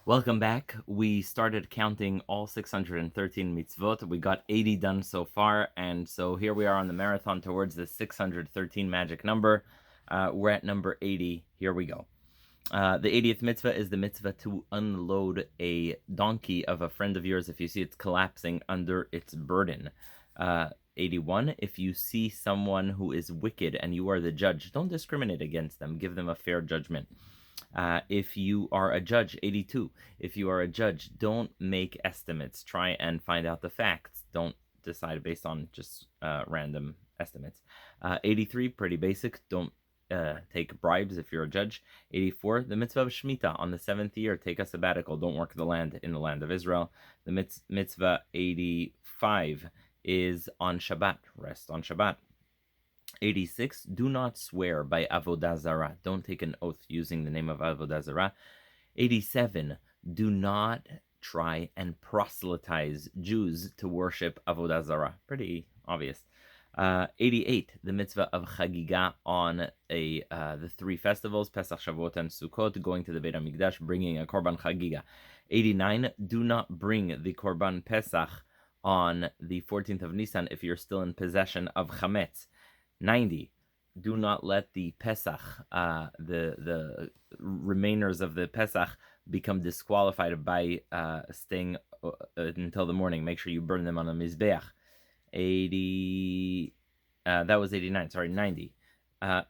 Welcome back. We started counting all 613 mitzvot. We got 80 done so far, and so here we are on the marathon towards the 613 magic number. We're at number 80. Here we go. The 80th mitzvah is the mitzvah to unload a donkey of a friend of yours if you see it's collapsing under its burden. 81, if you see someone who is wicked and you are the judge, don't discriminate against them. Give them a fair judgment. If you are a judge, 82, if you are a judge, don't make estimates. Try and find out the facts. Don't decide based on just random estimates. 83, pretty basic. Don't take bribes if you're a judge. 84, the Mitzvah of Shemitah. On the 7th year, take a sabbatical. Don't work the land in the land of Israel. The Mitzvah 85 is on Shabbat. Rest on Shabbat. 86, do not swear by Avodah Zarah. Don't take an oath using the name of Avodah Zarah. 87, do not try and proselytize Jews to worship Avodah Zarah. Pretty obvious. 88, the mitzvah of Chagiga on the three festivals, Pesach, Shavuot, and Sukkot, going to the Beit HaMikdash, bringing a Korban Chagiga. 89, do not bring the Korban Pesach on the 14th of Nisan if you're still in possession of Chametz. 90, do not let the Pesach, the remainers of the Pesach, become disqualified by staying until the morning. Make sure you burn them on a Mizbeach. 80, that was 89, sorry, 90. That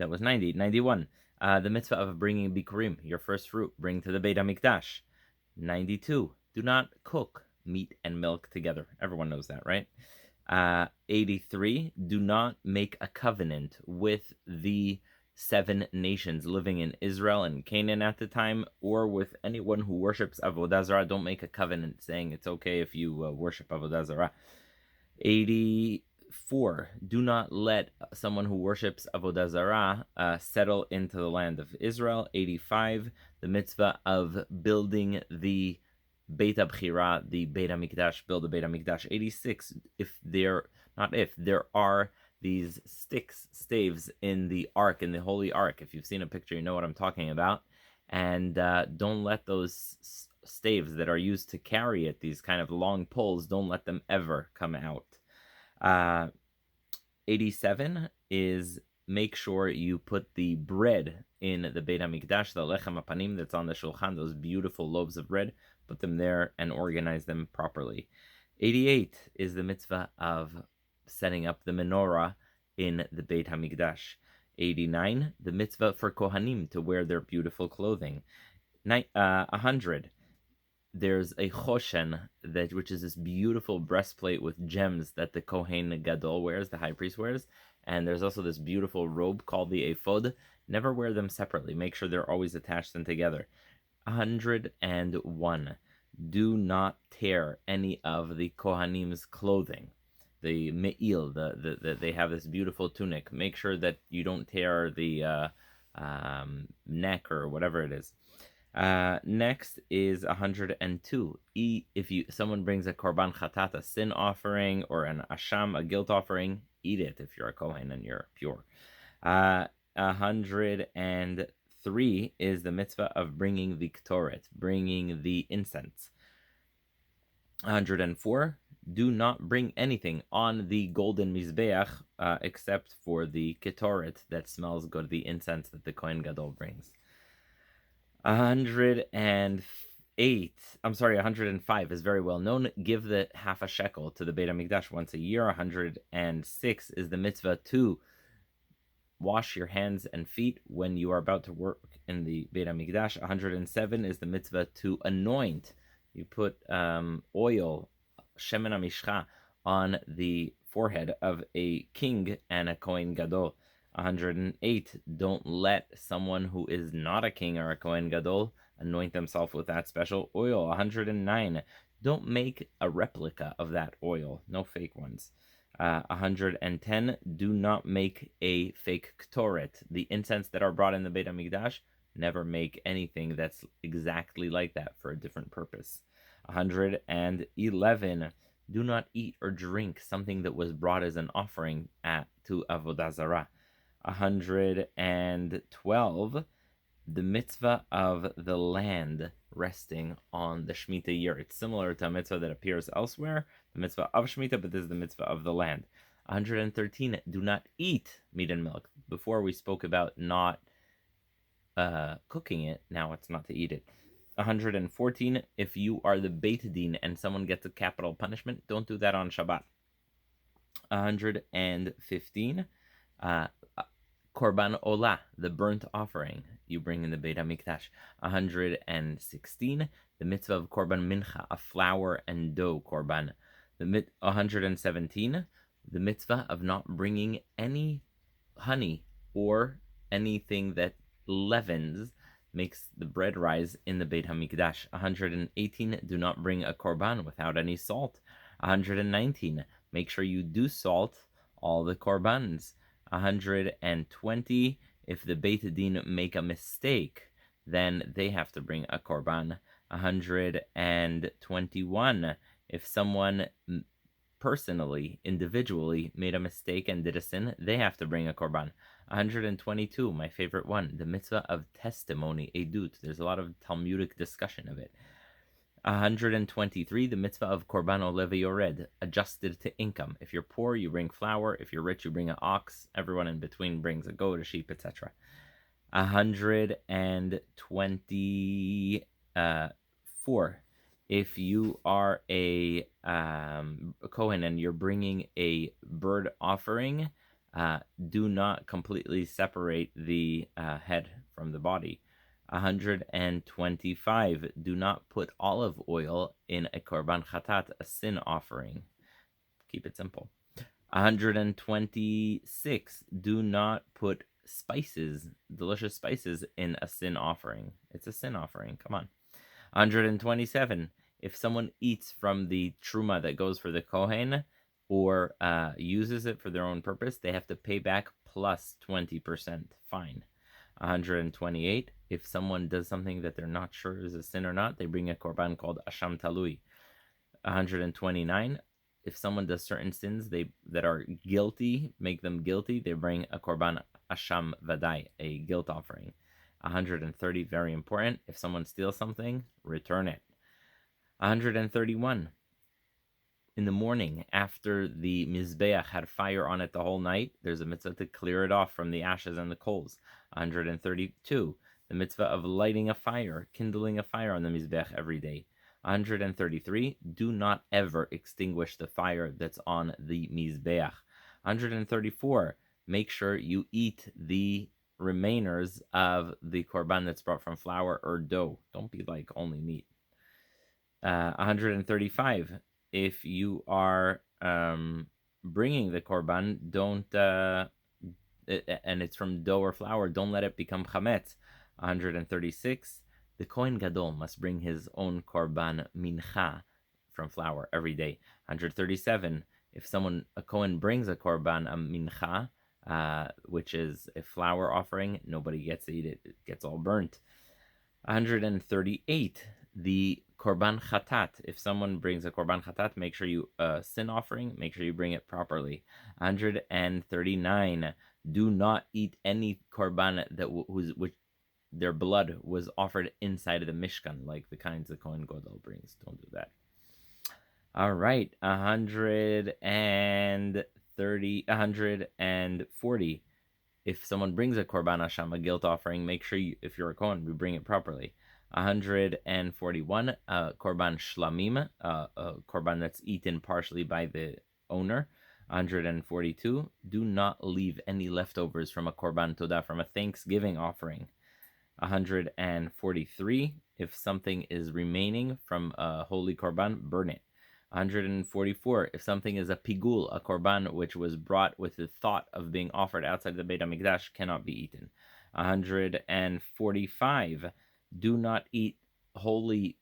was 90. 91, the mitzvah of bringing Bikurim, your first fruit, bring to the Beit HaMikdash. 92, do not cook meat and milk together. Everyone knows that, right? 83, do not make a covenant with the 7 nations living in Israel and Canaan at the time, or with anyone who worships Avodah Zarah. Don't make a covenant saying it's okay if you worship Avodah Zarah. 84, do not let someone who worships Avodah Zarah settle into the land of Israel. 85, the mitzvah of building the Beit HaBchira, the Beit HaMikdash, build the Beit HaMikdash. 86, there are these staves in the ark, in the Holy Ark. If you've seen a picture, you know what I'm talking about. And don't let those staves that are used to carry it, these kind of long poles, don't let them ever come out. 87 is make sure you put the bread in the Beit HaMikdash, the lechem hapanim that's on the shulchan, those beautiful loaves of bread, put them there and organize them properly. 88 is the mitzvah of setting up the Menorah in the Beit HaMikdash. 89, the mitzvah for Kohanim to wear their beautiful clothing. 100, there's a choshen, which is this beautiful breastplate with gems that the Kohen Gadol wears, the high priest wears. And there's also this beautiful robe called the ephod. Never wear them separately. Make sure they're always attached and together. 101, do not tear any of the Kohanim's clothing. The me'il, they have this beautiful tunic. Make sure that you don't tear the neck or whatever it is. Next is 102. If someone brings a korban chatat, a sin offering, or an asham, a guilt offering, eat it if you're a kohen and you're pure. 103 is the mitzvah of bringing the ktoret, bringing the incense. 104, do not bring anything on the golden mizbeach except for the ketoret that smells good, the incense that the Kohen Gadol brings. 105 is very well known. Give the half a shekel to the Beit HaMikdash once a year. 106 is the mitzvah to wash your hands and feet when you are about to work in the Beit HaMikdash. 107 is the mitzvah to anoint. You put oil, shemen hamishcha, on the forehead of a king and a Kohen Gadol. 108, don't let someone who is not a king or a Kohen Gadol anoint themselves with that special oil. 109, don't make a replica of that oil. No fake ones. 110, do not make a fake ktoret. The incense that are brought in the Beit HaMikdash, never make anything that's exactly like that for a different purpose. 111, do not eat or drink something that was brought as an offering to Avodah Zarah. 112, the mitzvah of the land resting on the Shemitah year. It's similar to a mitzvah that appears elsewhere, the Mitzvah of Shemitah, but this is the Mitzvah of the land. 113, do not eat meat and milk. Before we spoke about not cooking it, now it's not to eat it. 114, if you are the Beit Din and someone gets a capital punishment, don't do that on Shabbat. 115, Korban Olah, the burnt offering you bring in the Beit HaMikdash. 116, the Mitzvah of Corban Mincha, a flour and dough Korban. 117, the Mitzvah of not bringing any honey or anything that leavens, makes the bread rise in the Beit HaMikdash. 118, do not bring a Korban without any salt. 119, make sure you do salt all the Korbans. 120, if the Beit Din make a mistake, then they have to bring a Korban. 121, if someone personally, individually, made a mistake and did a sin, they have to bring a Korban. 122, my favorite one, the Mitzvah of Testimony, Edut. There's a lot of Talmudic discussion of it. 123, the Mitzvah of Korban Olev Yored, adjusted to income. If you're poor, you bring flour. If you're rich, you bring an ox. Everyone in between brings a goat, a sheep, etc. 124, if you are a Kohen and you're bringing a bird offering, do not completely separate the head from the body. 125, do not put olive oil in a korban chatat, a sin offering. Keep it simple. 126, do not put spices, delicious spices, in a sin offering. It's a sin offering, come on. 127, if someone eats from the truma that goes for the kohen or uses it for their own purpose, they have to pay back plus 20% fine. 128, if someone does something that they're not sure is a sin or not, they bring a korban called asham talui. 129, if someone does certain sins that are guilty, make them guilty, they bring a korban asham vadai, a guilt offering. 130, very important, if someone steals something, return it. 131, in the morning, after the Mizbeach had fire on it the whole night, there's a mitzvah to clear it off from the ashes and the coals. 132, the mitzvah of lighting a fire, kindling a fire on the Mizbeach every day. 133, do not ever extinguish the fire that's on the Mizbeach. 134, make sure you eat the remainers of the korban that's brought from flour or dough. Don't be like only meat. 135, if you are bringing the korban, don't and it's from dough or flour, don't let it become chametz. 136, the Kohen Gadol must bring his own korban mincha from flour every day. 137, if a Kohen brings a korban, a mincha, which is a flour offering, nobody gets to eat it. It gets all burnt. 138, the korban chatat. If someone brings a korban chatat, make sure you sin offering, make sure you bring it properly. 139, do not eat any korban which their blood was offered inside of the Mishkan, like the kinds the Kohen Gadol brings. Don't do that. All right, 140. If someone brings a korban hasham, a guilt offering, make sure if you're a Kohen, you bring it properly. 141, korban shlamim, a korban that's eaten partially by the owner. 142, do not leave any leftovers from a korban todah, from a Thanksgiving offering. 143, if something is remaining from a holy korban, burn it. 144, if something is a pigul, a korban which was brought with the thought of being offered outside the Beit HaMikdash, cannot be eaten. 145, do not eat holy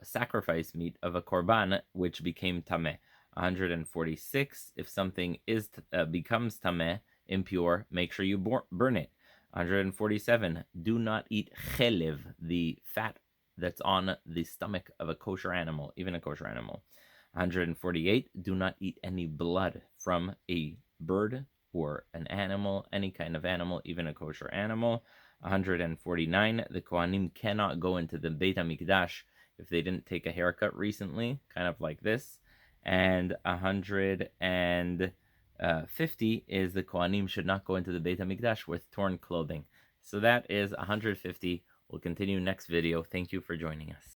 sacrifice meat of a korban which became tameh. 146, if something becomes tameh, impure, make sure you burn it. 147, do not eat chelev, the fat that's on the stomach of a kosher animal, even a kosher animal. 148, do not eat any blood from a bird or an animal, any kind of animal, even a kosher animal. 149, the Kohanim cannot go into the Beit HaMikdash if they didn't take a haircut recently, kind of like this. And 150 is the Kohanim should not go into the Beit HaMikdash with torn clothing. So that is 150. We'll continue next video. Thank you for joining us.